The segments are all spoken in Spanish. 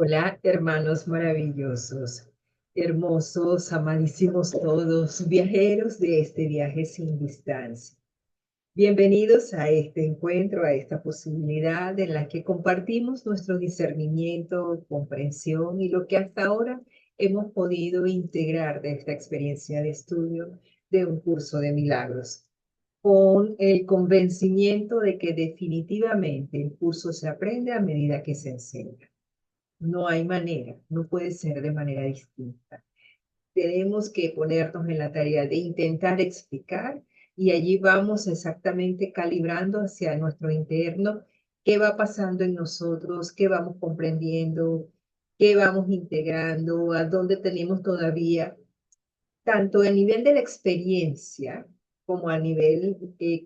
Hola, hermanos maravillosos, hermosos, amadísimos todos, viajeros de este viaje sin distancia. Bienvenidos a este encuentro, a esta posibilidad en la que compartimos nuestro discernimiento, comprensión y lo que hasta ahora hemos podido integrar de esta experiencia de estudio de un curso de milagros, con el convencimiento de que definitivamente el curso se aprende a medida que se enseña. No hay manera, no puede ser de manera distinta. Tenemos que ponernos en la tarea de intentar explicar y allí vamos exactamente calibrando hacia nuestro interno qué va pasando en nosotros, qué vamos comprendiendo, qué vamos integrando, a dónde tenemos todavía, tanto a nivel de la experiencia como a nivel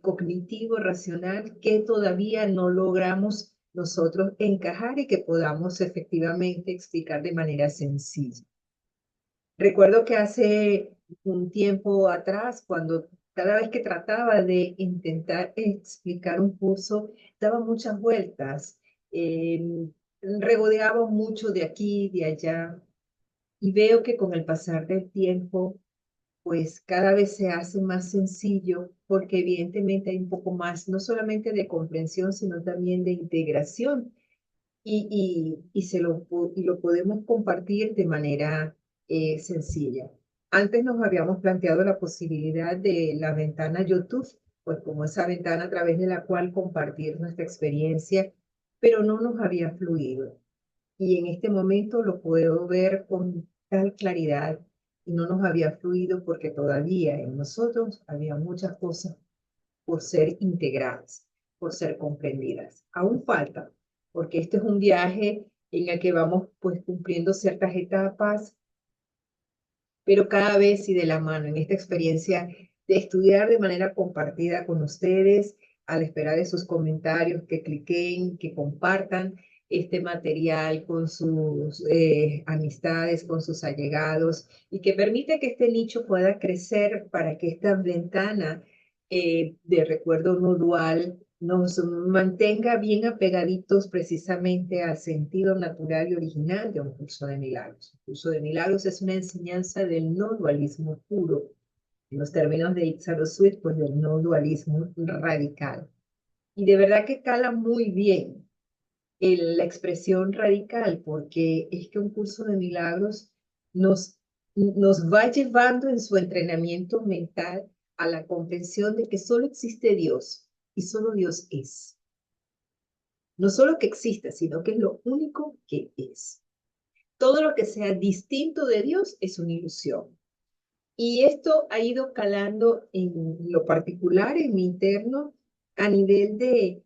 cognitivo, racional, que todavía no logramos nosotros encajar y que podamos efectivamente explicar de manera sencilla. Recuerdo que hace un tiempo atrás, cuando cada vez que trataba de intentar explicar un curso, daba muchas vueltas, regodeaba mucho de aquí, de allá, y veo que con el pasar del tiempo pues cada vez se hace más sencillo porque evidentemente hay un poco más, no solamente de comprensión, sino también de integración y lo podemos compartir de manera sencilla. Antes nos habíamos planteado la posibilidad de la ventana YouTube, pues como esa ventana a través de la cual compartir nuestra experiencia, pero no nos había fluido y en este momento lo puedo ver con tal claridad y no nos había fluido porque todavía en nosotros había muchas cosas por ser integradas, por ser comprendidas. Aún falta, porque este es un viaje en el que vamos pues cumpliendo ciertas etapas, pero cada vez y de la mano en esta experiencia de estudiar de manera compartida con ustedes, a la espera de sus comentarios, que cliquen, que compartan este material con sus amistades, con sus allegados, y que permite que este nicho pueda crecer para que esta ventana de recuerdo no dual nos mantenga bien apegaditos precisamente al sentido natural y original de un curso de milagros. Un curso de milagros es una enseñanza del no dualismo puro, en los términos de Itzhak-Osuit, pues del no dualismo radical. Y de verdad que cala muy bien la expresión radical, porque es que un curso de milagros nos, nos va llevando en su entrenamiento mental a la comprensión de que solo existe Dios y solo Dios es. No solo que exista, sino que es lo único que es. Todo lo que sea distinto de Dios es una ilusión. Y esto ha ido calando en lo particular, en mi interno, a nivel de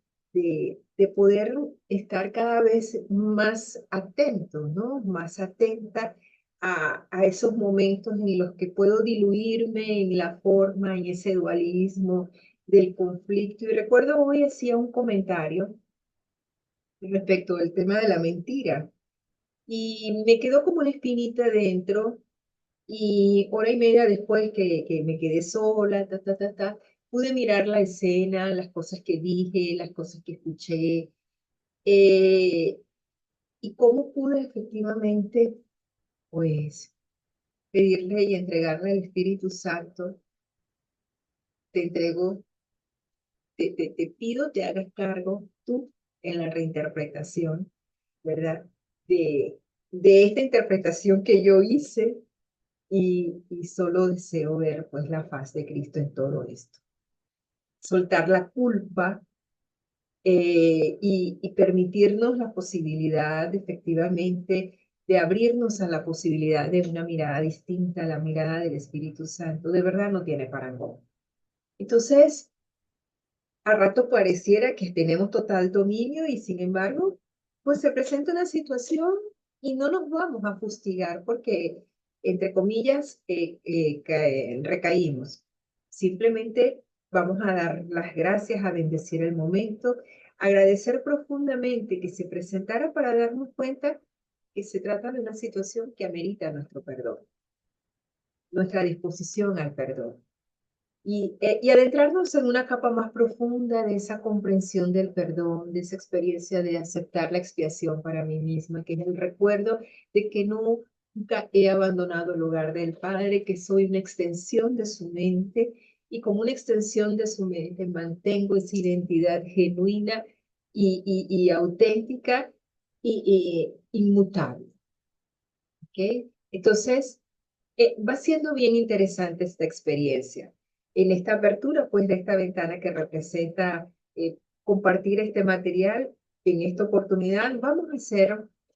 poder estar cada vez más atento, ¿no? Más atenta a esos momentos en los que puedo diluirme en la forma, en ese dualismo del conflicto. Y recuerdo hoy hacía un comentario respecto al tema de la mentira y me quedó como una espinita dentro y hora y media después que me quedé sola, pude mirar la escena, las cosas que dije, las cosas que escuché, eh, y cómo pude efectivamente, pues, pedirle y entregarle al Espíritu Santo, te entrego, te pido, te hagas cargo tú en la reinterpretación, ¿verdad? De, de esta interpretación que yo hice y solo deseo ver pues la faz de Cristo en todo esto. Soltar la culpa y permitirnos la posibilidad efectivamente de abrirnos a la posibilidad de una mirada distinta a la mirada del Espíritu Santo. De verdad no tiene parangón. Entonces, a rato pareciera que tenemos total dominio y sin embargo, pues se presenta una situación y no nos vamos a fustigar porque, entre comillas, recaímos. Simplemente vamos a dar las gracias, a bendecir el momento, agradecer profundamente que se presentara para darnos cuenta que se trata de una situación que amerita nuestro perdón, nuestra disposición al perdón. y adentrarnos en una capa más profunda de esa comprensión del perdón, de esa experiencia de aceptar la expiación para mí misma, que es el recuerdo de que nunca he abandonado el hogar del Padre, que soy una extensión de su mente y como una extensión de su mente mantengo esa identidad genuina y auténtica y inmutable. ¿Ok? Entonces, va siendo bien interesante esta experiencia. En esta apertura, pues, de esta ventana que representa compartir este material, en esta oportunidad vamos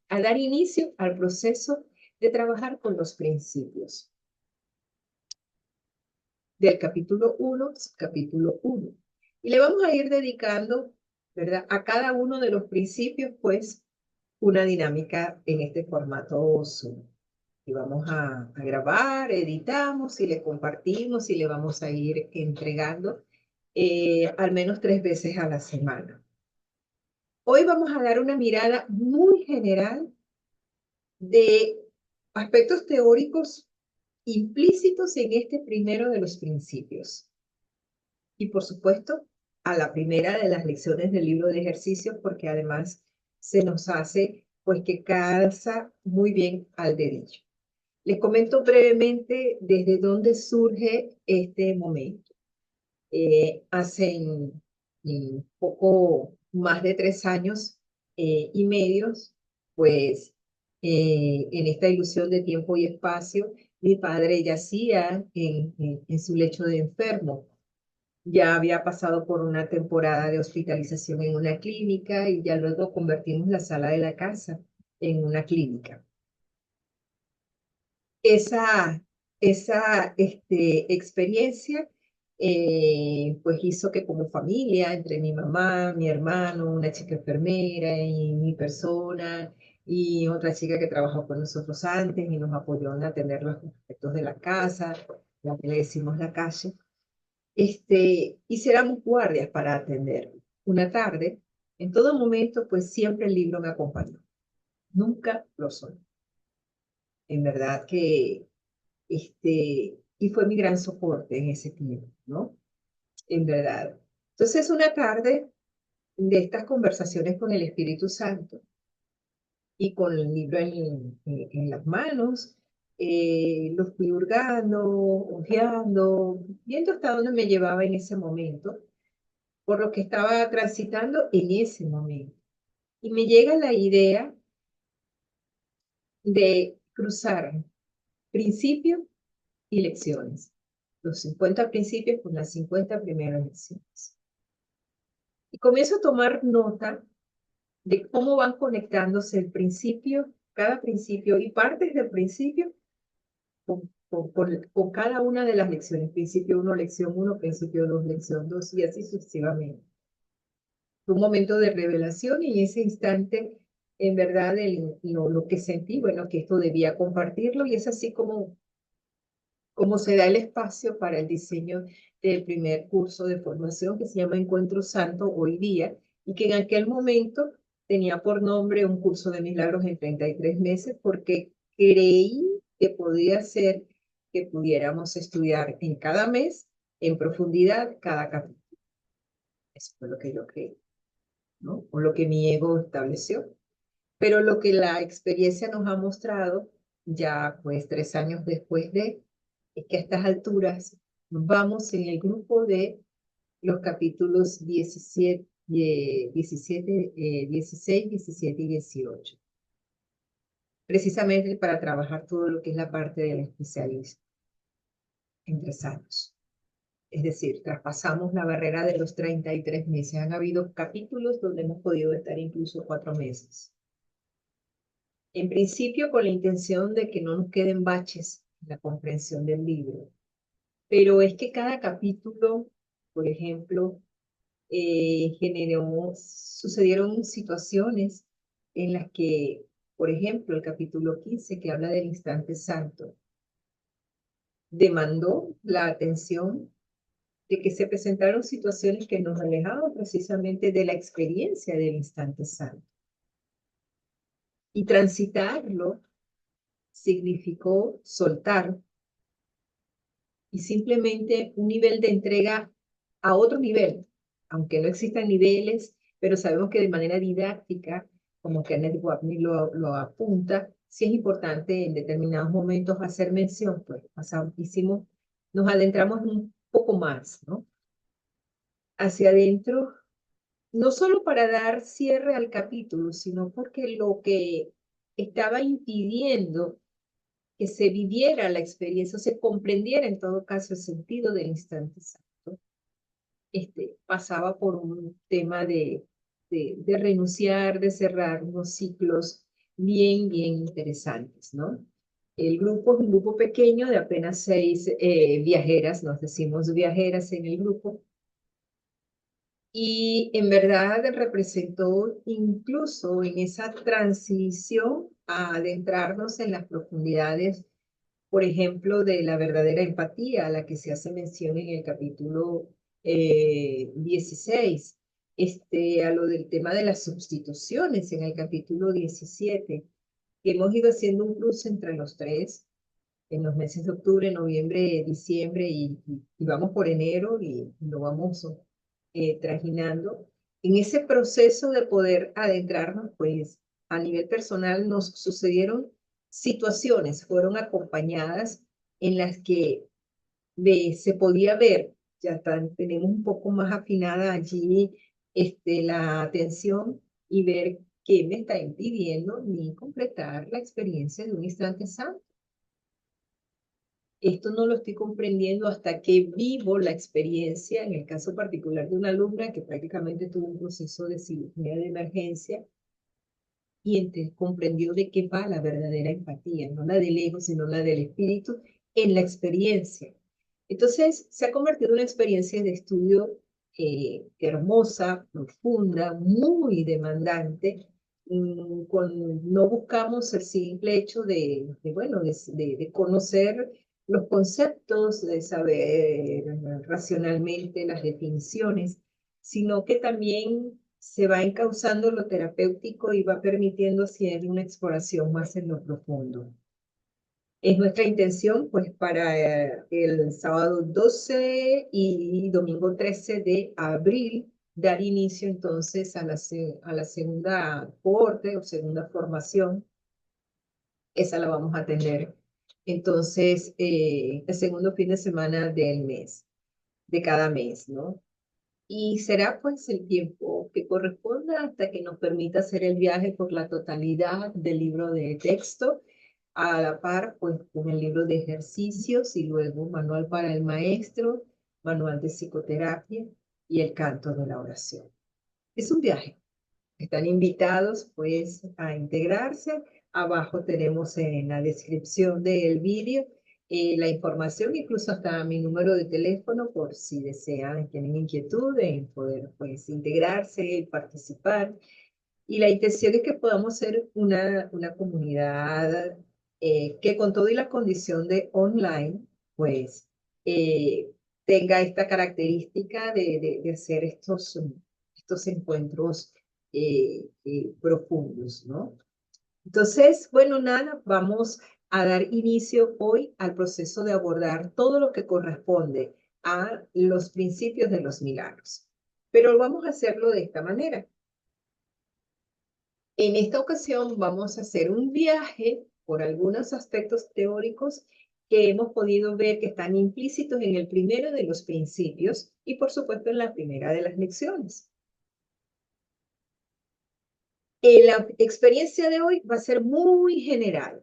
a dar inicio al proceso de trabajar con los principios del capítulo 1, capítulo 1. Y le vamos a ir dedicando, ¿verdad?, a cada uno de los principios, pues, una dinámica en este formato Zoom. Y vamos a grabar, editamos y le compartimos y le vamos a ir entregando al menos 3 veces a la semana. Hoy vamos a dar una mirada muy general de aspectos teóricos implícitos en este primero de los principios. Y por supuesto, a la primera de las lecciones del libro de ejercicios, porque además se nos hace pues que calza muy bien al dedillo. Les comento brevemente desde dónde surge este momento. Hace poco más de 3 años y medios, pues en esta ilusión de tiempo y espacio, mi padre yacía en su lecho de enfermo. Ya había pasado por una temporada de hospitalización en una clínica y ya luego convertimos la sala de la casa en una clínica. Esa experiencia pues hizo que como familia, entre mi mamá, mi hermano, una chica enfermera y mi persona y otra chica que trabajó con nosotros antes y nos apoyó en atender los aspectos de la casa, la que le decimos la calle, hiciéramos guardias para atender. Una tarde, en todo momento, pues siempre el libro me acompañó. Nunca lo solté. En verdad que y fue mi gran soporte en ese tiempo, ¿no? En verdad. Entonces, una tarde de estas conversaciones con el Espíritu Santo y con el libro en las manos, lo fui hurgando, hojeando, viendo hasta dónde me llevaba en ese momento, por lo que estaba transitando en ese momento. Y me llega la idea de cruzar principio y lecciones. Los 50 principios con las 50 primeras lecciones. Y comienzo a tomar nota de cómo van conectándose el principio, cada principio y partes del principio con cada una de las lecciones. Principio 1, lección 1, principio 2, lección 2 y así sucesivamente. Fue un momento de revelación y en ese instante, en verdad, lo que sentí, bueno, que esto debía compartirlo y es así como se da el espacio para el diseño del primer curso de formación que se llama Encuentro Santo hoy día y que en aquel momento tenía por nombre un curso de milagros en 33 meses porque creí que podía ser que pudiéramos estudiar en cada mes, en profundidad, cada capítulo. Eso fue lo que yo creí, ¿no? O lo que mi ego estableció. Pero lo que la experiencia nos ha mostrado, ya pues 3 años después es que a estas alturas vamos en el grupo de los capítulos 17, 17, 16, 17 y 18, precisamente para trabajar todo lo que es la parte del especialismo en 3 años. Es decir, traspasamos la barrera de los 33 meses. Han habido capítulos donde hemos podido estar incluso 4 meses. En principio con la intención de que no nos queden baches en la comprensión del libro. Pero es que cada capítulo, por ejemplo, sucedieron situaciones en las que, por ejemplo, el capítulo 15, que habla del instante santo, demandó la atención de que se presentaron situaciones que nos alejaban precisamente de la experiencia del instante santo. Y transitarlo significó soltar y simplemente un nivel de entrega a otro nivel, aunque no existan niveles, pero sabemos que de manera didáctica, como Kenneth Wapnick lo apunta, sí es importante en determinados momentos hacer mención, pues hicimos, nos adentramos un poco más, ¿no? Hacia adentro, no solo para dar cierre al capítulo, sino porque lo que estaba impidiendo que se viviera la experiencia, o se comprendiera en todo caso el sentido del instante santo, pasaba por un tema de renunciar, de cerrar unos ciclos bien interesantes, ¿no? El grupo es un grupo pequeño de apenas 6 viajeras, nos decimos viajeras en el grupo, y en verdad representó incluso en esa transición a adentrarnos en las profundidades, por ejemplo, de la verdadera empatía, a la que se hace mención en el capítulo 16, a lo del tema de las sustituciones en el capítulo 17, que hemos ido haciendo un cruce entre los tres en los meses de octubre, noviembre, diciembre y vamos por enero y lo vamos trajinando. En ese proceso de poder adentrarnos, pues a nivel personal nos sucedieron situaciones, fueron acompañadas en las que se podía ver, tenemos un poco más afinada allí la atención y ver qué me está impidiendo ni completar la experiencia de un instante santo. Esto no lo estoy comprendiendo hasta que vivo la experiencia, en el caso particular de una alumna que prácticamente tuvo un proceso de cirugía de emergencia y comprendió de qué va la verdadera empatía, no la del ego, sino la del espíritu en la experiencia. Entonces, se ha convertido en una experiencia de estudio hermosa, profunda, muy demandante. No buscamos el simple hecho bueno, de conocer los conceptos, de saber racionalmente las definiciones, sino que también se va encauzando lo terapéutico y va permitiendo hacer una exploración más en lo profundo. Es nuestra intención, pues, para el sábado 12 y domingo 13 de abril, dar inicio entonces a la segunda cohorte o segunda formación. Esa la vamos a tener entonces el segundo fin de semana del mes, de cada mes, ¿no? Y será pues el tiempo que corresponda hasta que nos permita hacer el viaje por la totalidad del libro de texto, a la par pues con el libro de ejercicios y luego manual para el maestro, manual de psicoterapia y el canto de la oración. Es un viaje. Están invitados pues a integrarse. Abajo tenemos en la descripción del vídeo la información, incluso hasta mi número de teléfono por si desean, tienen inquietud en poder pues integrarse y participar. Y la intención es que podamos ser una comunidad que con todo y la condición de online, pues tenga esta característica de hacer estos encuentros profundos, ¿no? Entonces, bueno, nada, vamos a dar inicio hoy al proceso de abordar todo lo que corresponde a los principios de los milagros. Pero vamos a hacerlo de esta manera. En esta ocasión vamos a hacer un viaje por algunos aspectos teóricos que hemos podido ver que están implícitos en el primero de los principios y por supuesto en la primera de las lecciones. La experiencia de hoy va a ser muy general.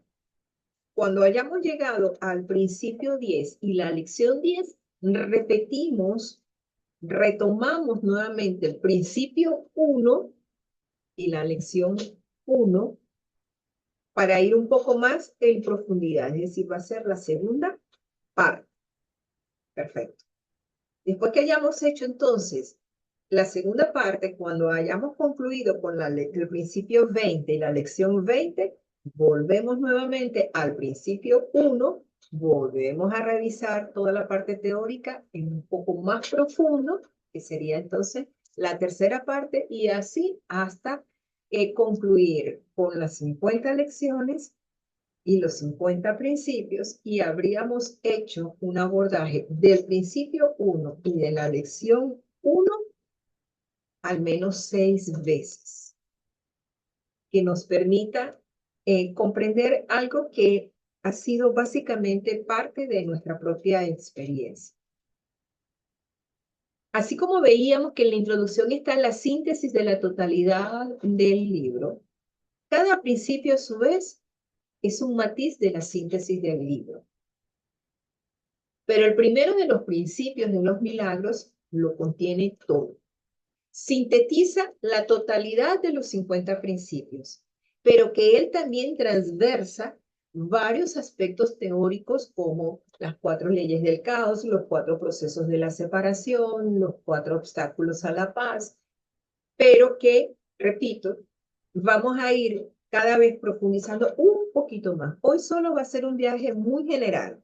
Cuando hayamos llegado al principio 10 y la lección 10, retomamos nuevamente el principio 1 y la lección 1 para ir un poco más en profundidad, es decir, va a ser la segunda parte. Perfecto. Después que hayamos hecho entonces la segunda parte, cuando hayamos concluido con el principio 20 y la lección 20, volvemos nuevamente al principio 1, volvemos a revisar toda la parte teórica en un poco más profundo, que sería entonces la tercera parte, y así hasta concluir con las 50 lecciones y los 50 principios y habríamos hecho un abordaje del principio 1 y de la lección 1 al menos 6 veces, que nos permita comprender algo que ha sido básicamente parte de nuestra propia experiencia. Así como veíamos que en la introducción está la síntesis de la totalidad del libro, cada principio a su vez es un matiz de la síntesis del libro. Pero el primero de los principios de los milagros lo contiene todo. Sintetiza la totalidad de los 50 principios, pero que él también transversa varios aspectos teóricos como las 4 leyes del caos, los 4 procesos de la separación, los 4 obstáculos a la paz, pero que, repito, vamos a ir cada vez profundizando un poquito más. Hoy solo va a ser un viaje muy general,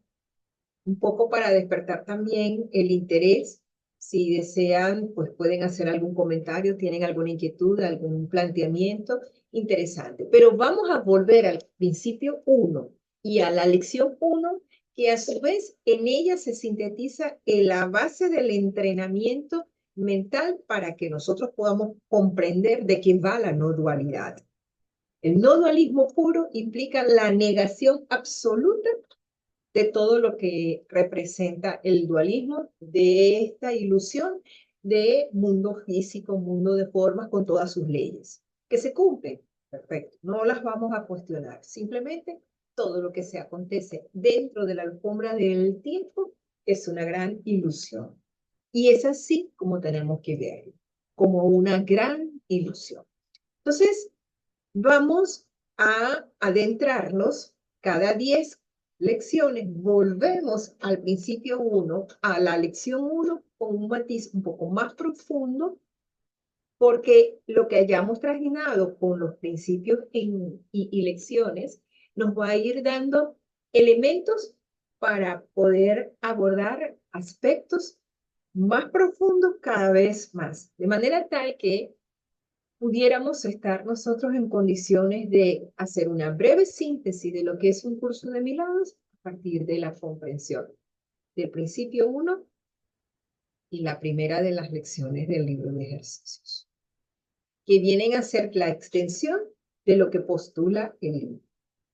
un poco para despertar también el interés. Si desean, pues pueden hacer algún comentario, tienen alguna inquietud, algún planteamiento interesante. Pero vamos a volver al principio 1 y a la lección 1, que a su vez en ella se sintetiza en la base del entrenamiento mental para que nosotros podamos comprender de qué va la no dualidad. El no dualismo puro implica la negación absoluta de todo lo que representa el dualismo, de esta ilusión de mundo físico, mundo de formas con todas sus leyes, que se cumplen, perfecto, no las vamos a cuestionar, simplemente todo lo que se acontece dentro de la alfombra del tiempo es una gran ilusión. Y es así como tenemos que verlo, como una gran ilusión. Entonces, vamos a adentrarnos cada 10 lecciones, volvemos al principio 1, a la lección 1, con un matiz un poco más profundo, porque lo que hayamos trajinado con los principios y lecciones nos va a ir dando elementos para poder abordar aspectos más profundos cada vez más, de manera tal que pudiéramos estar nosotros en condiciones de hacer una breve síntesis de lo que es un curso de milagros a partir de la comprensión del principio 1 y la primera de las lecciones del libro de ejercicios, que vienen a ser la extensión de lo que postula el libro.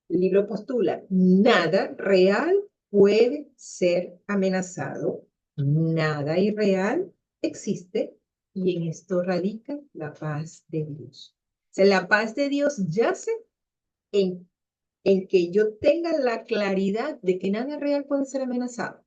El libro postula: nada real puede ser amenazado, nada irreal existe, y en esto radica la paz de Dios. O sea, la paz de Dios yace en que yo tenga la claridad de que nada real puede ser amenazado.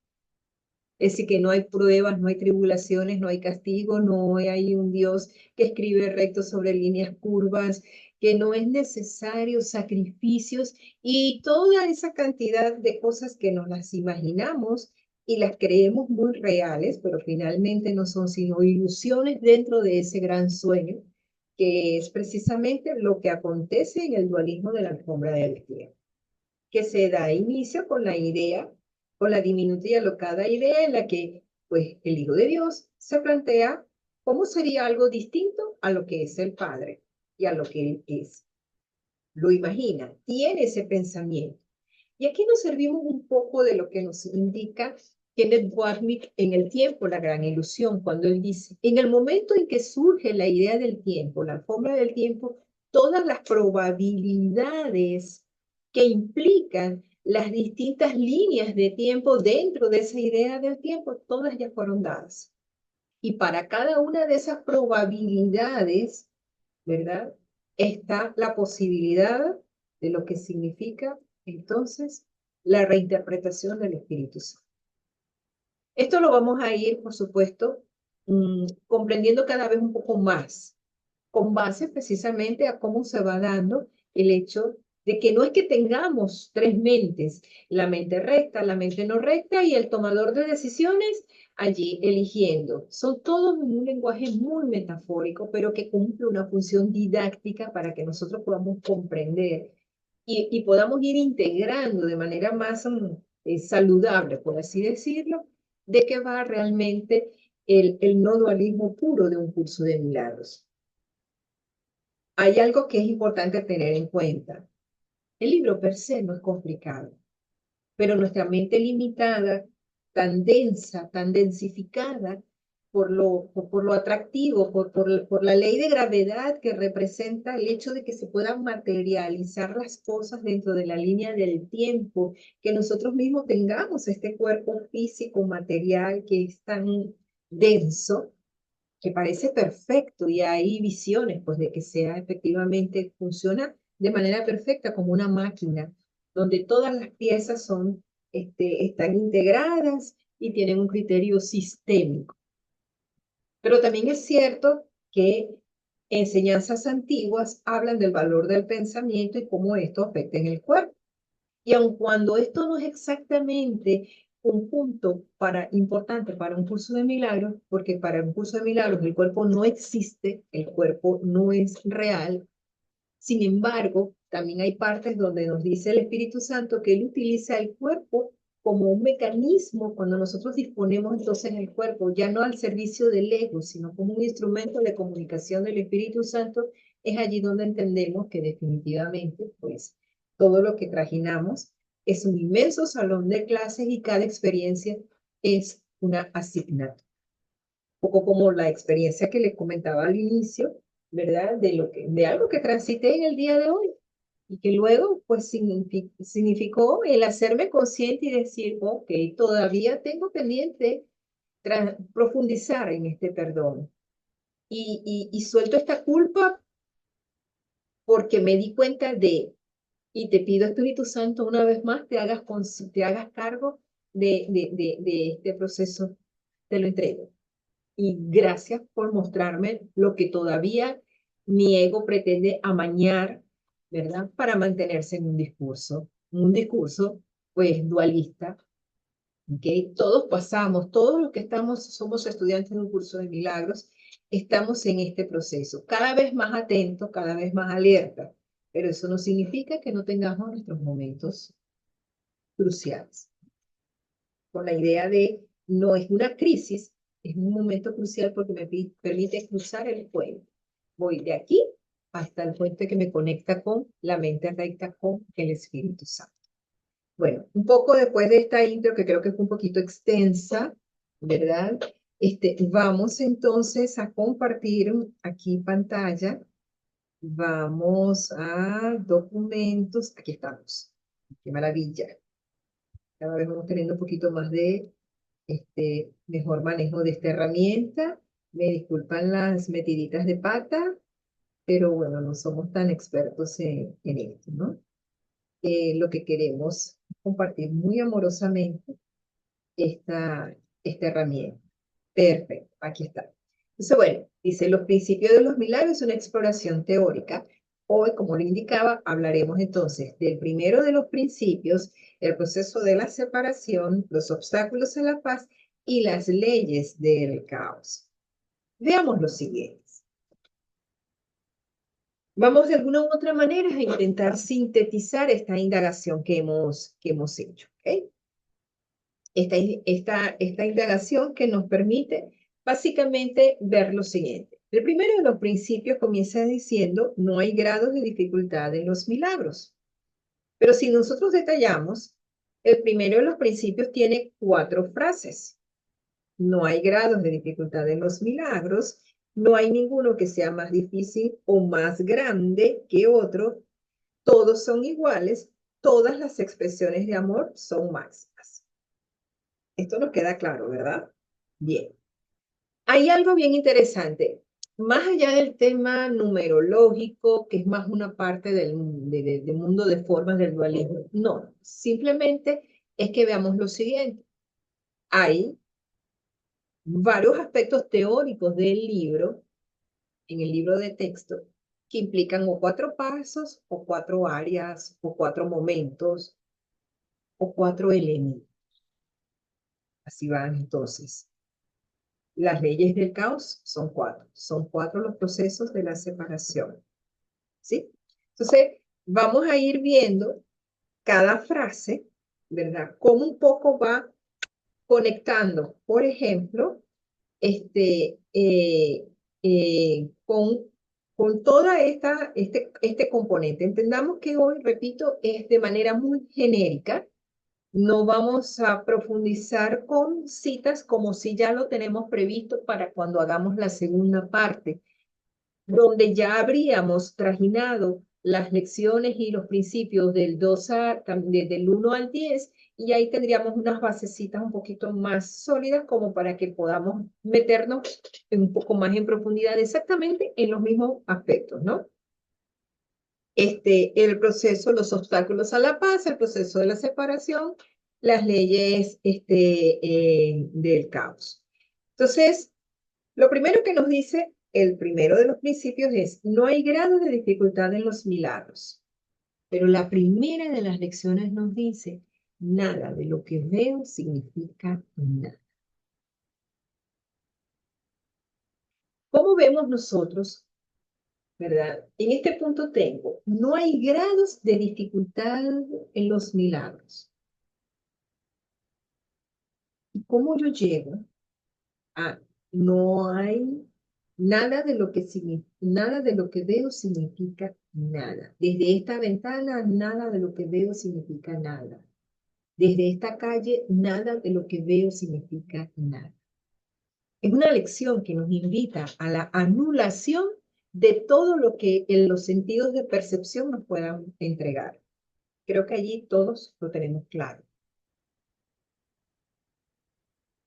Es decir, que no hay pruebas, no hay tribulaciones, no hay castigo, no hay un Dios que escribe recto sobre líneas curvas, que no es necesario sacrificios y toda esa cantidad de cosas que nos las imaginamos y las creemos muy reales, pero finalmente no son sino ilusiones dentro de ese gran sueño, que es precisamente lo que acontece en el dualismo de la alfombra del tiempo, que se da inicio con la idea, con la diminuta y alocada idea en la que, pues, el Hijo de Dios se plantea cómo sería algo distinto a lo que es el Padre y a lo que Él es. Lo imagina, tiene ese pensamiento. Y aquí nos servimos un poco de lo que nos indica Kenneth Wapnick en El tiempo, la gran ilusión, cuando él dice: en el momento en que surge la idea del tiempo, la alfombra del tiempo, todas las probabilidades que implican las distintas líneas de tiempo dentro de esa idea del tiempo, todas ya fueron dadas. Y para cada una de esas probabilidades, ¿verdad?, está la posibilidad de lo que significa entonces la reinterpretación del Espíritu Santo. Esto lo vamos a ir, por supuesto, comprendiendo cada vez un poco más, con base precisamente a cómo se va dando el hecho de que no es que tengamos 3 mentes, la mente recta, la mente no recta y el tomador de decisiones allí eligiendo. Son todos en un lenguaje muy metafórico, pero que cumple una función didáctica para que nosotros podamos comprender y podamos ir integrando de manera más saludable, por así decirlo, de qué va realmente el no dualismo puro de un curso de milagros. Hay algo que es importante tener en cuenta. El libro per se no es complicado, pero nuestra mente limitada, tan densa, tan densificada por lo atractivo, por la ley de gravedad que representa el hecho de que se puedan materializar las cosas dentro de la línea del tiempo, que nosotros mismos tengamos este cuerpo físico, material que es tan denso, que parece perfecto y hay visiones pues de que sea efectivamente funciona de manera perfecta como una máquina donde todas las piezas son están integradas y tienen un criterio sistémico. Pero también es cierto que enseñanzas antiguas hablan del valor del pensamiento y cómo esto afecta en el cuerpo. Y aun cuando esto no es exactamente un punto importante para un curso de milagros, porque para un curso de milagros el cuerpo no existe, el cuerpo no es real, sin embargo, también hay partes donde nos dice el Espíritu Santo que Él utiliza el cuerpo como un mecanismo cuando nosotros disponemos entonces el cuerpo, ya no al servicio del ego, sino como un instrumento de comunicación del Espíritu Santo, es allí donde entendemos que definitivamente, pues, todo lo que trajinamos es un inmenso salón de clases y cada experiencia es una asignatura. Un poco como la experiencia que les comentaba al inicio, ¿verdad? De algo que transité en el día de hoy y que luego pues significó el hacerme consciente y decir, ok, todavía tengo pendiente profundizar en este perdón y suelto esta culpa porque me di cuenta y te pido Espíritu Santo una vez más te hagas cargo de este proceso, te lo entrego. Y gracias por mostrarme lo que todavía mi ego pretende amañar, ¿verdad? Para mantenerse en un discurso pues dualista, ¿ok? Todos pasamos, todos los que somos estudiantes de un curso de milagros, estamos en este proceso, cada vez más atentos, cada vez más alerta, pero eso no significa que no tengamos nuestros momentos cruciales, con la idea de no es una crisis, es un momento crucial porque me permite cruzar el puente. Voy de aquí hasta el puente que me conecta con la mente recta, con el Espíritu Santo. Bueno, un poco después de esta intro, que creo que fue un poquito extensa, ¿verdad? Vamos entonces a compartir aquí pantalla. Vamos a documentos. Aquí estamos. Qué maravilla. Cada vez vamos teniendo un poquito más de mejor manejo de esta herramienta. Me disculpan las metiditas de pata, pero bueno, no somos tan expertos en esto, ¿no? Lo que queremos es compartir muy amorosamente esta herramienta. Perfecto, aquí está. Entonces, bueno, dice, los principios de los milagros es una exploración teórica. Hoy, como le indicaba, hablaremos entonces del primero de los principios, el proceso de la separación, los obstáculos a la paz y las leyes del caos. Veamos los siguientes. Vamos de alguna u otra manera a intentar sintetizar esta indagación que hemos hecho. ¿Okay? Esta indagación que nos permite básicamente ver lo siguiente. El primero de los principios comienza diciendo, no hay grados de dificultad en los milagros. Pero si nosotros detallamos, el primero de los principios tiene 4 frases. No hay grados de dificultad en los milagros, no hay ninguno que sea más difícil o más grande que otro, todos son iguales, todas las expresiones de amor son máximas. Esto nos queda claro, ¿verdad? Bien. Hay algo bien interesante. Más allá del tema numerológico, que es más una parte del mundo de formas del dualismo, no, simplemente es que veamos lo siguiente. Hay varios aspectos teóricos del libro, en el libro de texto, que implican o 4 pasos, o 4 áreas, o 4 momentos, o 4 elementos. Así van entonces. Las leyes del caos son 4. Son 4 los procesos de la separación. ¿Sí? Entonces, vamos a ir viendo cada frase, ¿verdad? Cómo un poco va conectando, por ejemplo, con con toda este componente. Entendamos que hoy, repito, es de manera muy genérica. No vamos a profundizar con citas como si ya lo tenemos previsto para cuando hagamos la segunda parte, donde ya habríamos trajinado las lecciones y los principios del 1 al 10, y ahí tendríamos unas basecitas un poquito más sólidas como para que podamos meternos un poco más en profundidad exactamente en los mismos aspectos, ¿no? El proceso, los obstáculos a la paz, el proceso de la separación, las leyes del caos. Entonces, lo primero que nos dice el primero de los principios es, no hay grado de dificultad en los milagros. Pero la primera de las lecciones nos dice, nada de lo que veo significa nada. ¿Cómo vemos nosotros, verdad? En este punto tengo, no hay grados de dificultad en los milagros. ¿Y cómo yo llego a no hay nada de lo que veo significa nada? Desde esta ventana, nada de lo que veo significa nada. Desde esta calle, nada de lo que veo significa nada. Es una lección que nos invita a la anulación de todo lo que en los sentidos de percepción nos puedan entregar. Creo que allí todos lo tenemos claro.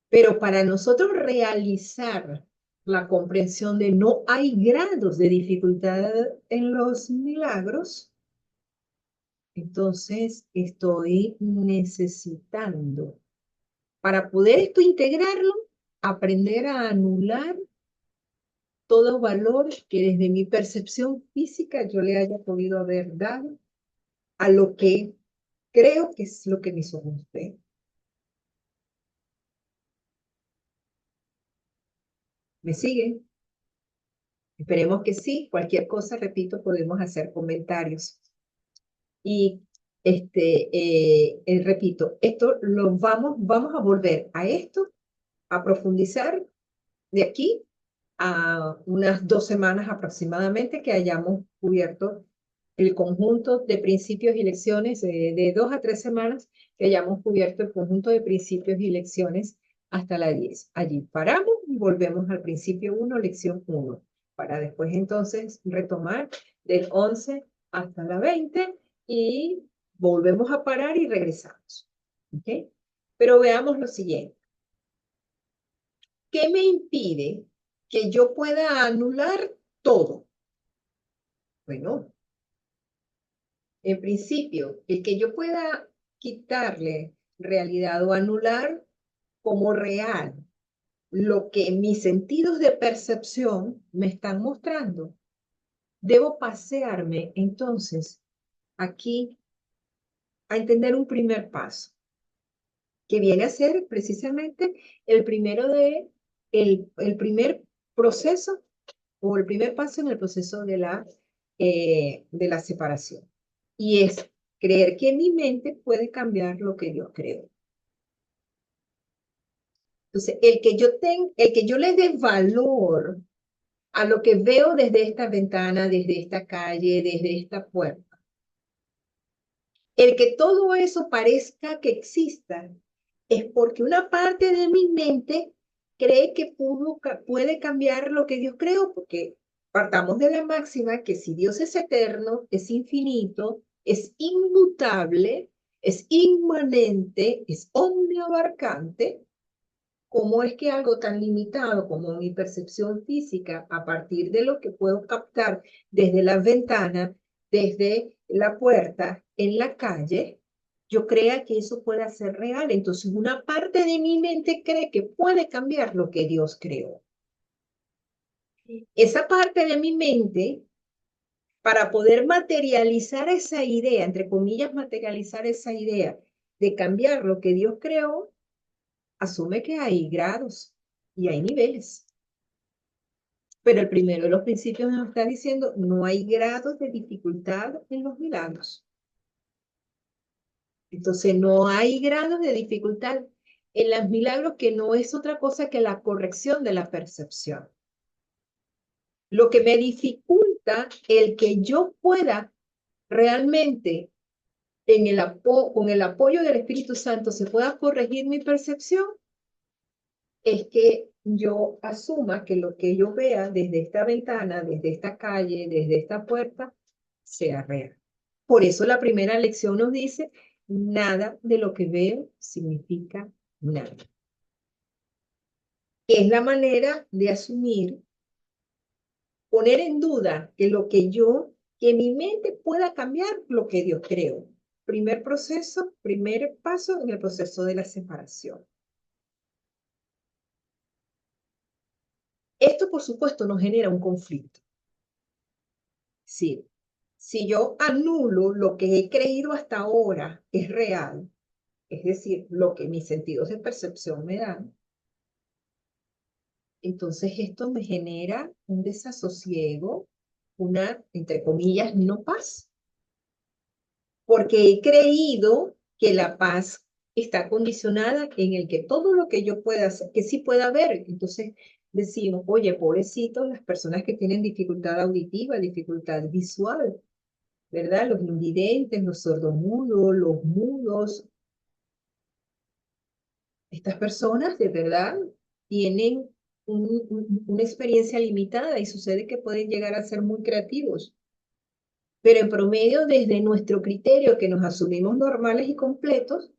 Pero para nosotros realizar la comprensión de no hay grados de dificultad en los milagros, entonces estoy necesitando, para poder esto integrarlo, aprender a anular todo valor que desde mi percepción física yo le haya podido haber dado a lo que creo que es lo que mis ojos ven. ¿Me siguen? Esperemos que sí. Cualquier cosa, repito, podemos hacer comentarios. Y repito, esto vamos a volver a esto, a profundizar de aquí a unas 2 semanas aproximadamente que hayamos cubierto el conjunto de principios y lecciones, de 2 a 3 semanas que hayamos cubierto el conjunto de principios y lecciones hasta la 10. Allí paramos y volvemos al principio 1, lección 1, para después entonces retomar del 11 hasta la 20 y volvemos a parar y regresamos. ¿Ok? Pero veamos lo siguiente. ¿Qué me impide que yo pueda anular todo? Bueno, en principio, el que yo pueda quitarle realidad o anular como real lo que mis sentidos de percepción me están mostrando, debo pasearme entonces aquí a entender un primer paso, que viene a ser precisamente el primero el primer proceso o el primer paso en el proceso de la separación. Y es creer que mi mente puede cambiar lo que yo creo. Entonces, el que yo le dé valor a lo que veo desde esta ventana, desde esta calle, desde esta puerta, el que todo eso parezca que exista, es porque una parte de mi mente cree que puede cambiar lo que Dios creó, porque partamos de la máxima que si Dios es eterno, es infinito, es inmutable, es inmanente, es omniabarcante, ¿cómo es que algo tan limitado como mi percepción física, a partir de lo que puedo captar desde la ventana, desde la puerta, en la calle, yo crea que eso pueda ser real? Entonces, una parte de mi mente cree que puede cambiar lo que Dios creó. Esa parte de mi mente, para poder materializar esa idea, entre comillas, materializar esa idea de cambiar lo que Dios creó, asume que hay grados y hay niveles. Pero el primero de los principios nos está diciendo, no hay grados de dificultad en los milagros. Entonces, no hay grados de dificultad en los milagros, que no es otra cosa que la corrección de la percepción. Lo que me dificulta el que yo pueda realmente con el apoyo del Espíritu Santo se pueda corregir mi percepción es que yo asuma que lo que yo vea desde esta ventana, desde esta calle, desde esta puerta, sea real. Por eso la primera lección nos dice, nada de lo que veo significa nada. Es la manera de asumir, poner en duda que mi mente pueda cambiar lo que Dios creó. Primer proceso, primer paso en el proceso de la separación. Esto, por supuesto, nos genera un conflicto. Sí. Si yo anulo lo que he creído hasta ahora es real, es decir, lo que mis sentidos de percepción me dan, entonces esto me genera un desasosiego, una, entre comillas, no paz, porque he creído que la paz está condicionada en el que todo lo que yo pueda hacer, que sí pueda ver. Entonces decimos, oye, pobrecitos las personas que tienen dificultad auditiva, dificultad visual, ¿verdad? Los invidentes, los sordomudos, los mudos. Estas personas de verdad tienen una experiencia limitada y sucede que pueden llegar a ser muy creativos. Pero en promedio, desde nuestro criterio que nos asumimos normales y completos,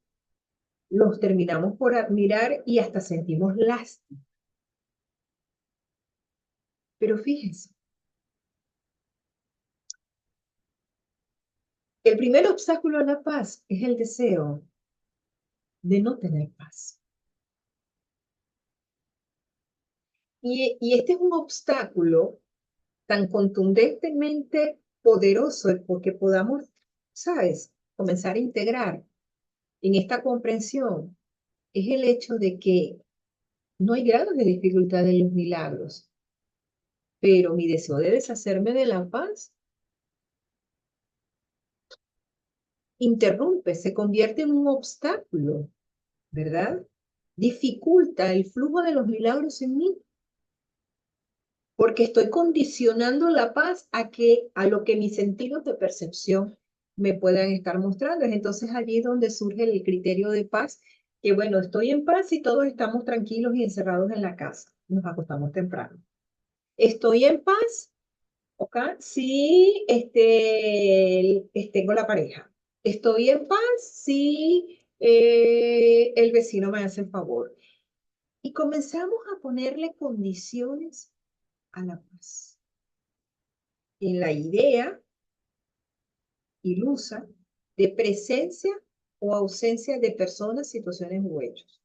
los terminamos por admirar y hasta sentimos lástima. Pero fíjense, el primer obstáculo a la paz es el deseo de no tener paz. Y este es un obstáculo tan contundentemente poderoso porque podamos, ¿sabes?, comenzar a integrar en esta comprensión es el hecho de que no hay grados de dificultad en los milagros, pero mi deseo de deshacerme de la paz interrumpe, se convierte en un obstáculo, ¿verdad? Dificulta el flujo de los milagros en mí, porque estoy condicionando la paz a lo que mis sentidos de percepción me puedan estar mostrando. Es entonces allí donde surge el criterio de paz, que bueno, estoy en paz y todos estamos tranquilos y encerrados en la casa. Nos acostamos temprano. Estoy en paz, ¿ok? Si tengo la pareja. Estoy en paz si el vecino me hace el favor. Y comenzamos a ponerle condiciones a la paz. En la idea ilusa de presencia o ausencia de personas, situaciones u hechos.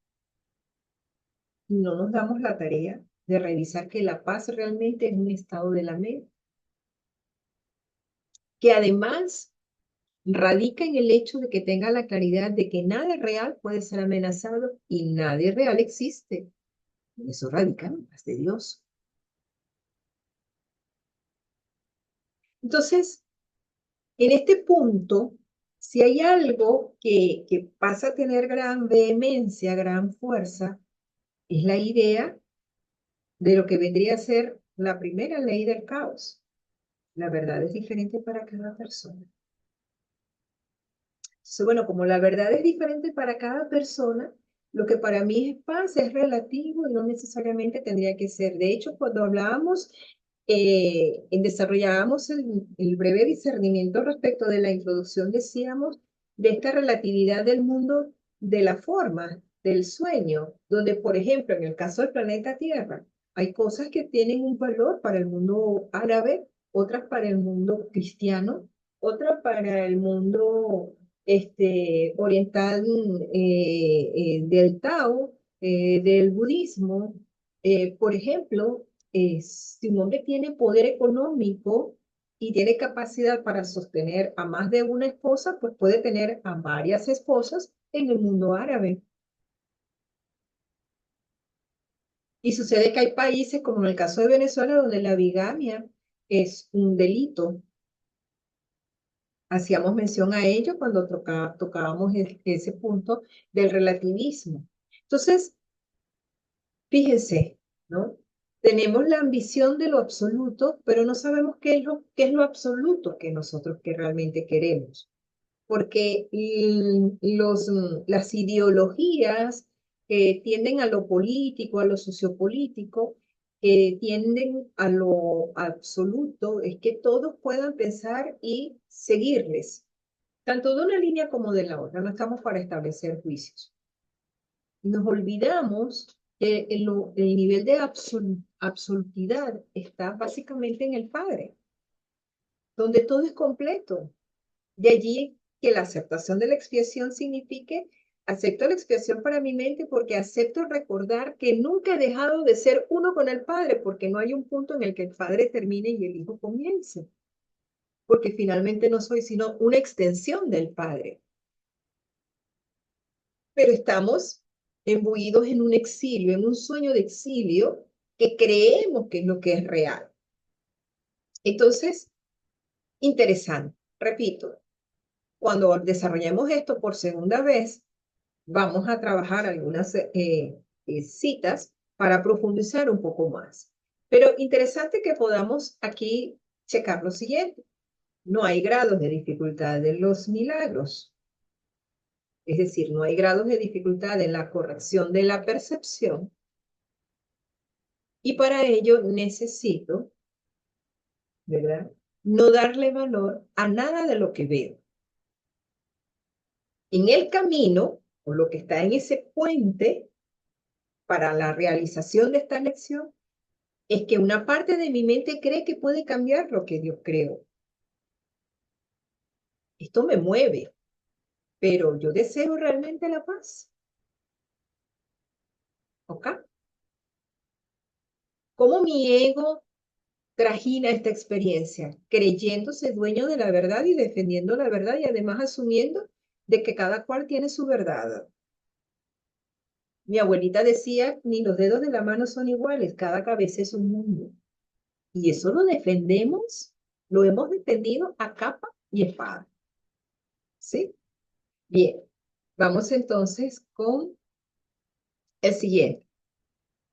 Y no nos damos la tarea de revisar que la paz realmente es un estado de la mente, que además radica en el hecho de que tenga la claridad de que nada real puede ser amenazado y nadie real existe. Y eso radica en la paz de Dios. Entonces, en este punto, si hay algo que pasa a tener gran vehemencia, gran fuerza, es la idea de lo que vendría a ser la primera ley del caos. La verdad es diferente para cada persona. Entonces, bueno, como la verdad es diferente para cada persona, lo que para mí es paz es relativo y no necesariamente tendría que ser. De hecho, cuando hablábamos, desarrollábamos el breve discernimiento respecto de la introducción, decíamos, de esta relatividad del mundo de la forma, del sueño, donde, por ejemplo, en el caso del planeta Tierra, hay cosas que tienen un valor para el mundo árabe, otras para el mundo cristiano, otras para el mundo oriental del Tao, del budismo. Por ejemplo, si un hombre tiene poder económico y tiene capacidad para sostener a más de una esposa, pues puede tener a varias esposas en el mundo árabe. Y sucede que hay países, como en el caso de Venezuela, donde la bigamia es un delito. Hacíamos mención a ello cuando tocábamos ese punto del relativismo. Entonces, fíjense, ¿no? Tenemos la ambición de lo absoluto, pero no sabemos qué es lo absoluto que nosotros que realmente queremos. Porque las ideologías que tienden a lo político, a lo sociopolítico, que tienden a lo absoluto, es que todos puedan pensar y seguirles, tanto de una línea como de la otra. No estamos para establecer juicios. Nos olvidamos que el nivel de absolutidad está básicamente en el Padre, donde todo es completo. De allí que la aceptación de la expiación signifique, acepto la expiación para mi mente porque acepto recordar que nunca he dejado de ser uno con el Padre, porque no hay un punto en el que el Padre termine y el Hijo comience, porque finalmente no soy sino una extensión del Padre. Pero estamos embuidos en un exilio, en un sueño de exilio que creemos que es lo que es real. Entonces, interesante, repito, cuando desarrollemos esto por segunda vez, vamos a trabajar algunas citas para profundizar un poco más. Pero interesante que podamos aquí checar lo siguiente. No hay grados de dificultad en los milagros. Es decir, no hay grados de dificultad en la corrección de la percepción. Y para ello necesito, ¿verdad? No darle valor a nada de lo que veo. En el camino, o lo que está en ese puente para la realización de esta lección, es que una parte de mi mente cree que puede cambiar lo que Dios creó. Esto me mueve, pero yo deseo realmente la paz. ¿Ok? ¿Cómo mi ego trajina esta experiencia? Creyéndose dueño de la verdad y defendiendo la verdad y además asumiendo de que cada cual tiene su verdad. Mi abuelita decía, ni los dedos de la mano son iguales, cada cabeza es un mundo. Y eso lo defendemos, lo hemos defendido a capa y espada. ¿Sí? Bien, vamos entonces con el siguiente.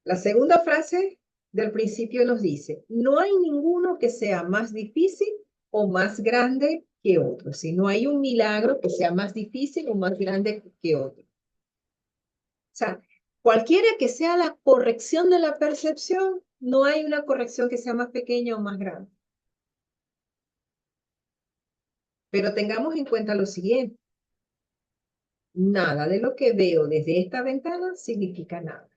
La segunda frase del principio nos dice, no hay ninguno que sea más difícil o más grande que otro. Si no hay un milagro que sea más difícil o más grande que otro. O sea, cualquiera que sea la corrección de la percepción, no hay una corrección que sea más pequeña o más grande. Pero tengamos en cuenta lo siguiente. Nada de lo que veo desde esta ventana significa nada.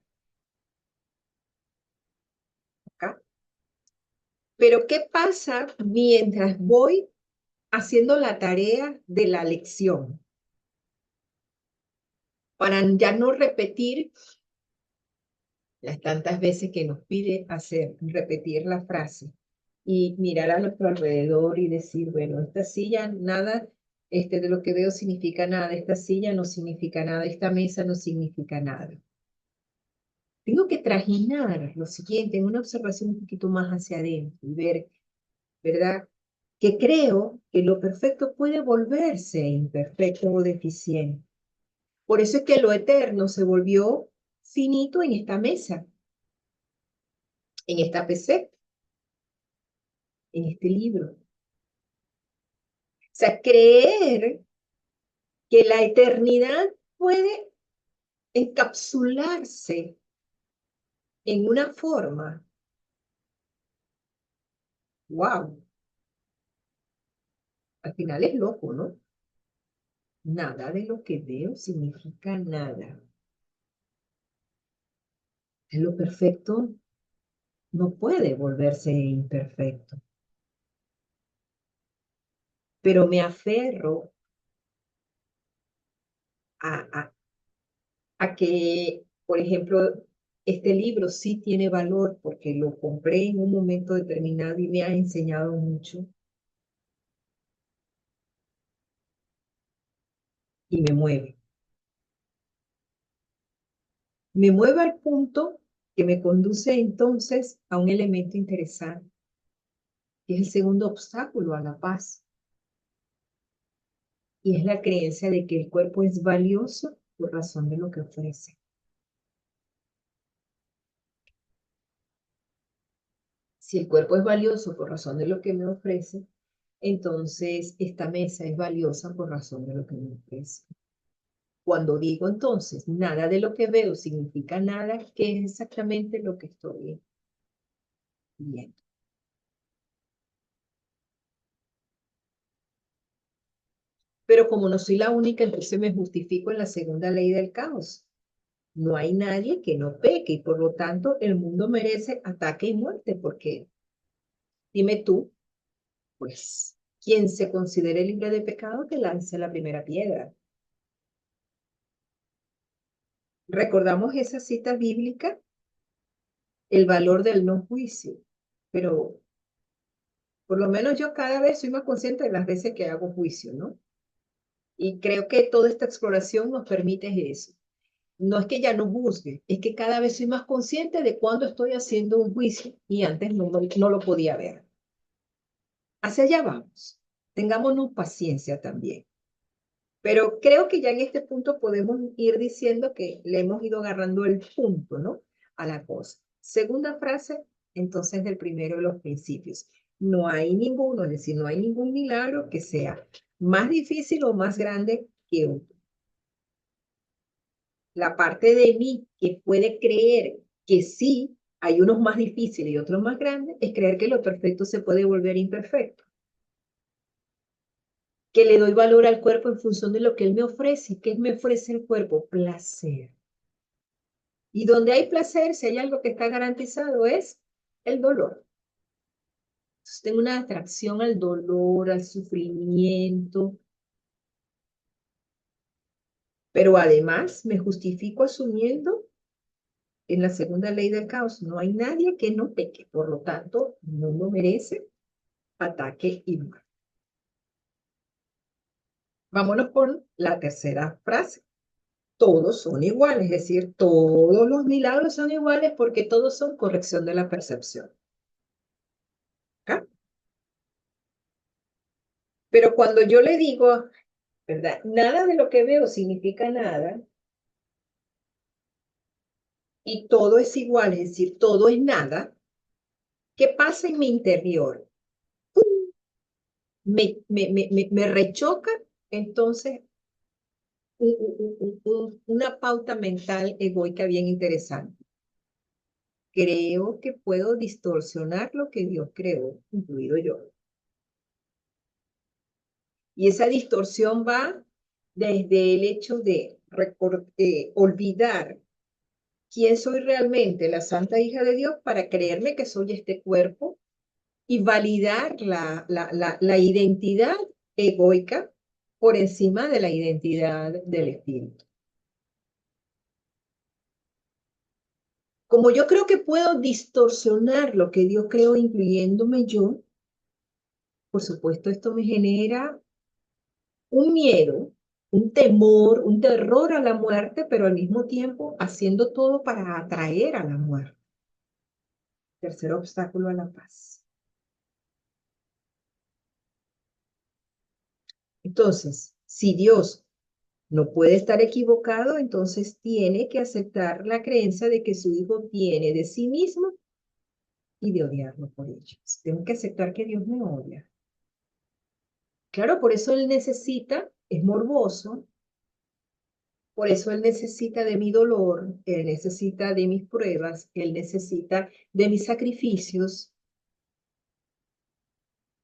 ¿Ok? Pero ¿qué pasa mientras voy haciendo la tarea de la lección? Para ya no repetir las tantas veces que nos pide hacer, repetir la frase y mirar a nuestro alrededor y decir, bueno, esta silla nada, de lo que veo significa nada, esta silla no significa nada, esta mesa no significa nada. Tengo que trajinar lo siguiente en una observación un poquito más hacia adentro y ver, ¿verdad? Que creo que lo perfecto puede volverse imperfecto o deficiente. Por eso es que lo eterno se volvió finito en esta mesa, en esta PC, en este libro. O sea, creer que la eternidad puede encapsularse en una forma. Wow, al final es loco, ¿no? Nada de lo que veo significa nada. Lo perfecto no puede volverse imperfecto. Pero me aferro a, a que, por ejemplo, este libro sí tiene valor porque lo compré en un momento determinado y me ha enseñado mucho y me mueve. Me mueve al punto que me conduce entonces a un elemento interesante, que es el segundo obstáculo a la paz, y es la creencia de que el cuerpo es valioso por razón de lo que ofrece. Si el cuerpo es valioso por razón de lo que me ofrece, entonces esta mesa es valiosa por razón de lo que me ofrece. Cuando digo entonces, nada de lo que veo significa nada, ¿qué es exactamente lo que estoy viendo? Pero como no soy la única, entonces me justifico en la segunda ley del caos. No hay nadie que no peque y por lo tanto el mundo merece ataque y muerte, porque dime tú, pues, quien se considere libre de pecado, que lance la primera piedra. Recordamos esa cita bíblica, el valor del no juicio, pero por lo menos yo cada vez soy más consciente de las veces que hago juicio, ¿no? Y creo que toda esta exploración nos permite eso. No es que ya no juzgue, es que cada vez soy más consciente de cuando estoy haciendo un juicio y antes no lo podía ver. Hacia allá vamos. Tengámonos paciencia también. Pero creo que ya en este punto podemos ir diciendo que le hemos ido agarrando el punto, ¿no? A la cosa. Segunda frase, entonces, del primero de los principios. No hay ninguno, es decir, no hay ningún milagro que sea más difícil o más grande que otro. La parte de mí que puede creer que sí, hay unos más difíciles y otros más grandes, es creer que lo perfecto se puede volver imperfecto. Que le doy valor al cuerpo en función de lo que él me ofrece. ¿Qué me ofrece el cuerpo? Placer. Y donde hay placer, si hay algo que está garantizado, es el dolor. Entonces, tengo una atracción al dolor, al sufrimiento, pero además me justifico asumiendo en la segunda ley del caos, no hay nadie que no peque, por lo tanto, no lo merece ataque y muerte. Vámonos con la tercera frase. Todos son iguales, es decir, todos los milagros son iguales porque todos son corrección de la percepción. ¿Acá? Pero cuando yo le digo, ¿verdad? Nada de lo que veo significa nada y todo es igual, es decir, todo es nada. ¿Qué pasa en mi interior? Me rechoca entonces una pauta mental egoica bien interesante. Creo que puedo distorsionar lo que Dios creó, incluido yo. Y esa distorsión va desde el hecho de olvidar quién soy realmente, la santa hija de Dios, para creerme que soy este cuerpo y validar la identidad egoica por encima de la identidad del espíritu. Como yo creo que puedo distorsionar lo que Dios creó, incluyéndome yo, por supuesto esto me genera un miedo, un temor, un terror a la muerte, pero al mismo tiempo haciendo todo para atraer a la muerte. Tercer obstáculo a la paz. Entonces, si Dios no puede estar equivocado, entonces tiene que aceptar la creencia de que su hijo viene de sí mismo y de odiarlo por ello. Tengo que aceptar que Dios me odia. Claro, por eso él necesita, es morboso, por eso él necesita de mi dolor, él necesita de mis pruebas, él necesita de mis sacrificios,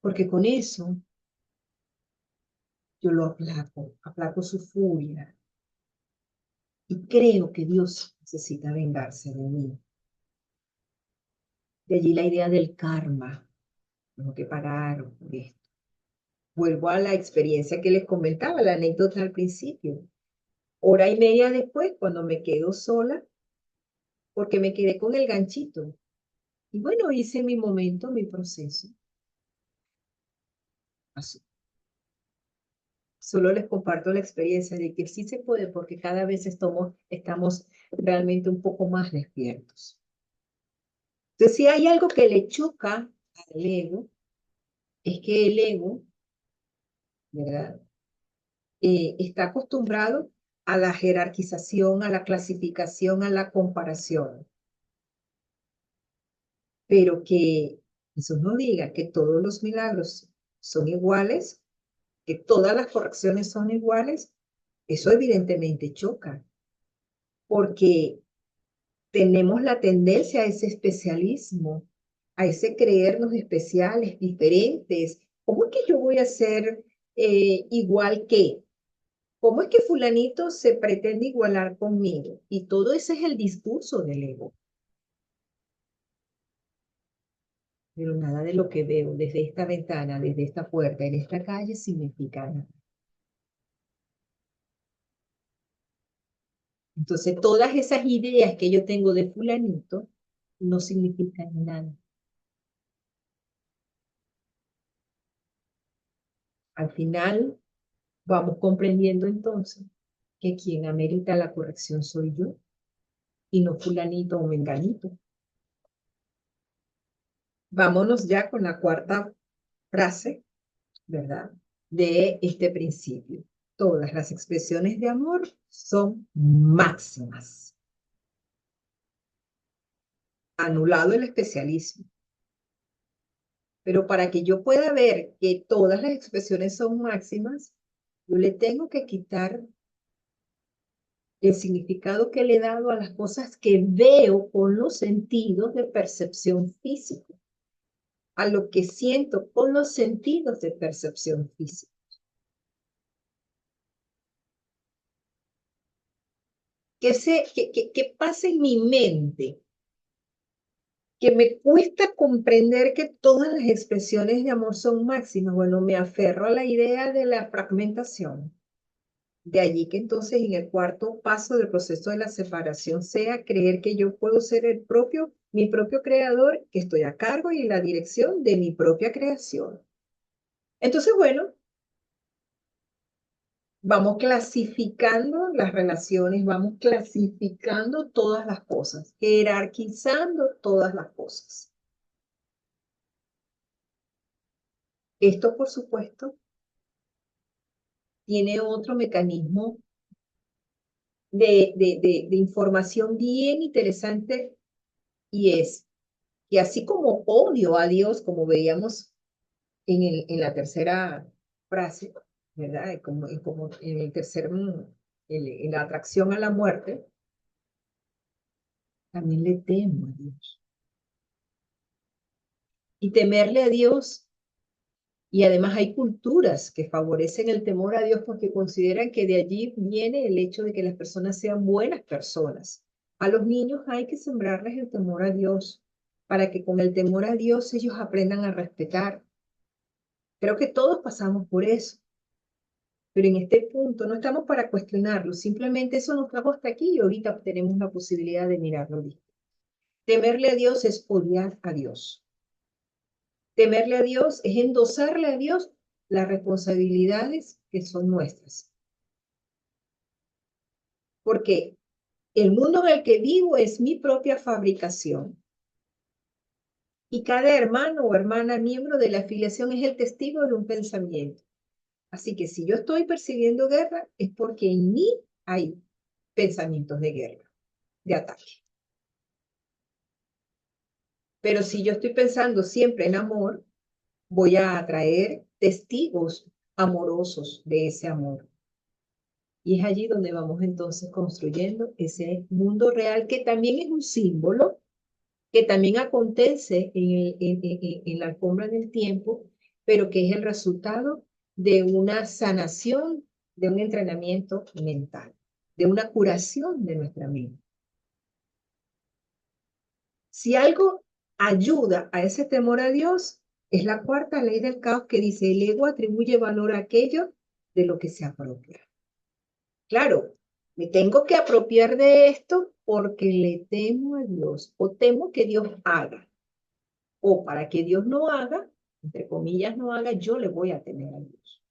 porque con eso yo lo aplaco, aplaco su furia y creo que Dios necesita vengarse de mí. De allí la idea del karma, tengo que pagar por esto. Vuelvo a la experiencia que les comentaba, la anécdota al principio. Hora y media después, cuando me quedo sola, porque me quedé con el ganchito. Y bueno, hice mi momento, mi proceso. Así. Solo les comparto la experiencia de que sí se puede porque cada vez estamos realmente un poco más despiertos. Entonces, si hay algo que le choca al ego, es que el ego, ¿verdad? Está acostumbrado a la jerarquización, a la clasificación, a la comparación, pero que Jesús no diga que todos los milagros son iguales, que todas las correcciones son iguales. Eso evidentemente choca, porque tenemos la tendencia a ese especialismo, a ese creernos especiales, diferentes. ¿Cómo es que yo voy a ser igual que? ¿Cómo es que fulanito se pretende igualar conmigo? Y todo ese es el discurso del ego. Pero nada de lo que veo desde esta ventana, desde esta puerta, en esta calle, significa nada. Entonces, todas esas ideas que yo tengo de fulanito no significan nada. Al final, vamos comprendiendo entonces que quien amerita la corrección soy yo y no fulanito o menganito. Vámonos ya con la cuarta frase, ¿verdad? De este principio. Todas las expresiones de amor son máximas. Anulado el especialismo. Pero para que yo pueda ver que todas las expresiones son máximas, yo le tengo que quitar el significado que le he dado a las cosas que veo con los sentidos de percepción física, a lo que siento con los sentidos de percepción física. ¿Qué pasa en mi mente? Que me cuesta comprender que todas las expresiones de amor son máximas. Bueno, me aferro a la idea de la fragmentación. De allí que entonces en el cuarto paso del proceso de la separación sea creer que yo puedo ser mi propio creador, que estoy a cargo y en la dirección de mi propia creación. Entonces, bueno, vamos clasificando las relaciones, vamos clasificando todas las cosas, jerarquizando todas las cosas. Esto, por supuesto, tiene otro mecanismo de información bien interesante y es que así como odio a Dios, como veíamos en la tercera frase, ¿verdad? Como en el tercer, en la atracción a la muerte, también le temo a Dios. Y temerle a Dios, y además hay culturas que favorecen el temor a Dios porque consideran que de allí viene el hecho de que las personas sean buenas personas. A los niños hay que sembrarles el temor a Dios para que con el temor a Dios ellos aprendan a respetar. Creo que todos pasamos por eso, pero en este punto no estamos para cuestionarlo, simplemente eso nos trajo hasta aquí y ahorita tenemos la posibilidad de mirarlo bien. Temerle a Dios es odiar a Dios. Temerle a Dios es endosarle a Dios las responsabilidades que son nuestras. Porque el mundo en el que vivo es mi propia fabricación. Y cada hermano o hermana miembro de la afiliación es el testigo de un pensamiento. Así que si yo estoy percibiendo guerra, es porque en mí hay pensamientos de guerra, de ataque. Pero si yo estoy pensando siempre en amor, voy a atraer testigos amorosos de ese amor. Y es allí donde vamos entonces construyendo ese mundo real que también es un símbolo, que también acontece en la alfombra del tiempo, pero que es el resultado de una sanación, de un entrenamiento mental, de una curación de nuestra mente. Si algo ayuda a ese temor a Dios, es la cuarta ley del caos que dice, el ego atribuye valor a aquello de lo que se apropia. Claro, me tengo que apropiar de esto porque le temo a Dios o temo que Dios haga. O para que Dios no haga, entre comillas no haga, yo le voy a temer a Dios.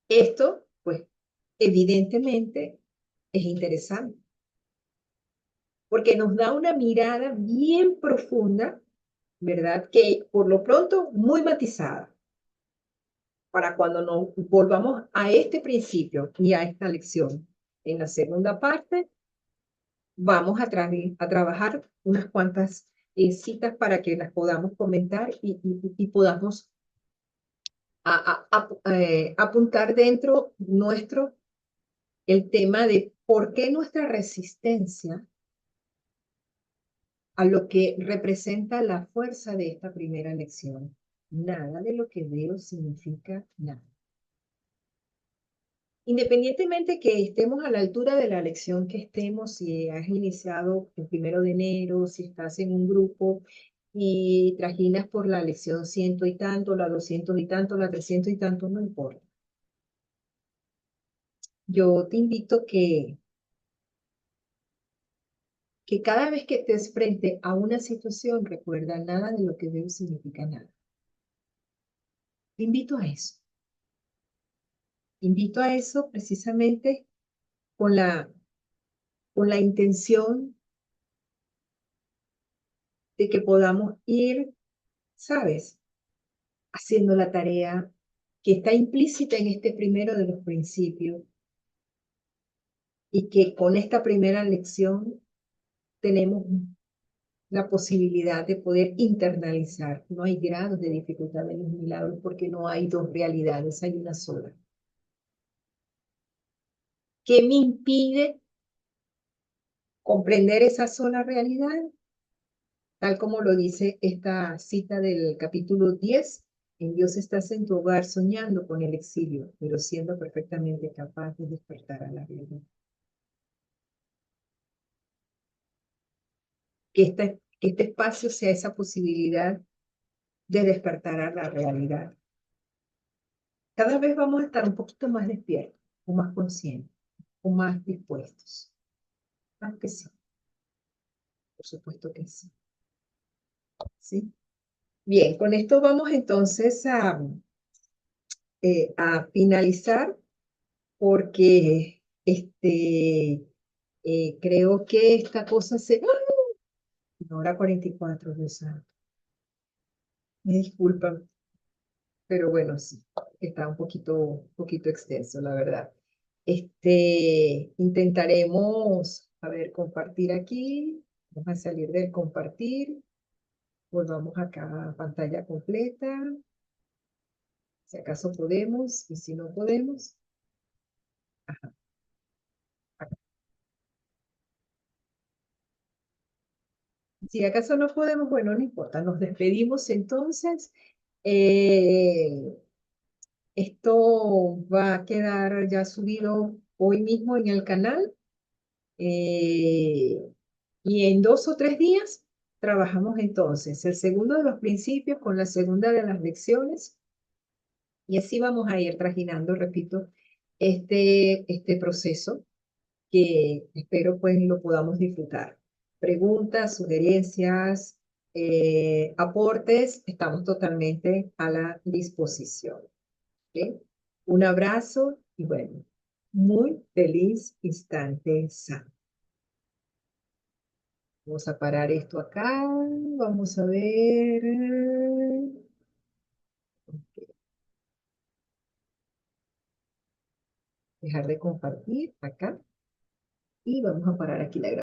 Esto, pues, evidentemente es interesante porque nos da una mirada bien profunda, ¿verdad? Que por lo pronto muy matizada para cuando nos volvamos a este principio y a esta lección. En la segunda parte vamos a trabajar unas cuantas citas para que las podamos comentar y podamos apuntar dentro nuestro el tema de por qué nuestra resistencia a lo que representa la fuerza de esta primera lección. Nada de lo que veo significa nada. Independientemente que estemos a la altura de la lección que estemos, si has iniciado el 1 de enero, si estás en un grupo y trajinas por la lección ciento y tanto, la 200 y tanto, la 300 y tanto, no importa. Yo te invito que cada vez que estés frente a una situación, recuerda, nada de lo que veo significa nada. Te invito a eso. Te invito a eso precisamente con con la intención de que podamos ir, ¿sabes?, haciendo la tarea que está implícita en este primero de los principios y que con esta primera lección tenemos la posibilidad de poder internalizar. No hay grados de dificultad en los milagros porque no hay dos realidades, hay una sola. ¿Qué me impide comprender esa sola realidad? Tal como lo dice esta cita del capítulo 10, en Dios estás en tu hogar soñando con el exilio, pero siendo perfectamente capaz de despertar a la realidad. Que este espacio sea esa posibilidad de despertar a la realidad. Cada vez vamos a estar un poquito más despiertos, o más conscientes, o más dispuestos. Claro que sí, por supuesto que sí. ¿Sí? Bien, con esto vamos entonces a finalizar porque creo que esta cosa se... ¡Ah! 1 hora 44, Dios santo. Me disculpan, pero bueno, sí, está un poquito extenso, la verdad. Intentaremos, a ver, compartir aquí. Vamos a salir del compartir. Volvamos acá a pantalla completa. Si acaso podemos, y si no podemos, ajá, acá. Si acaso no podemos, bueno, no importa. Nos despedimos entonces. Eh, Esto va a quedar ya subido hoy mismo en el canal. eh, y en 2 o 3 días trabajamos entonces el segundo de los principios con la segunda de las lecciones. Y así vamos a ir trajinando, repito, este proceso que espero pues lo podamos disfrutar. Preguntas, sugerencias, aportes, estamos totalmente a la disposición. ¿Ok? Un abrazo y bueno, muy feliz instante sano. Vamos a parar esto acá. Vamos a ver. Dejar de compartir acá. Y vamos a parar aquí la grabación.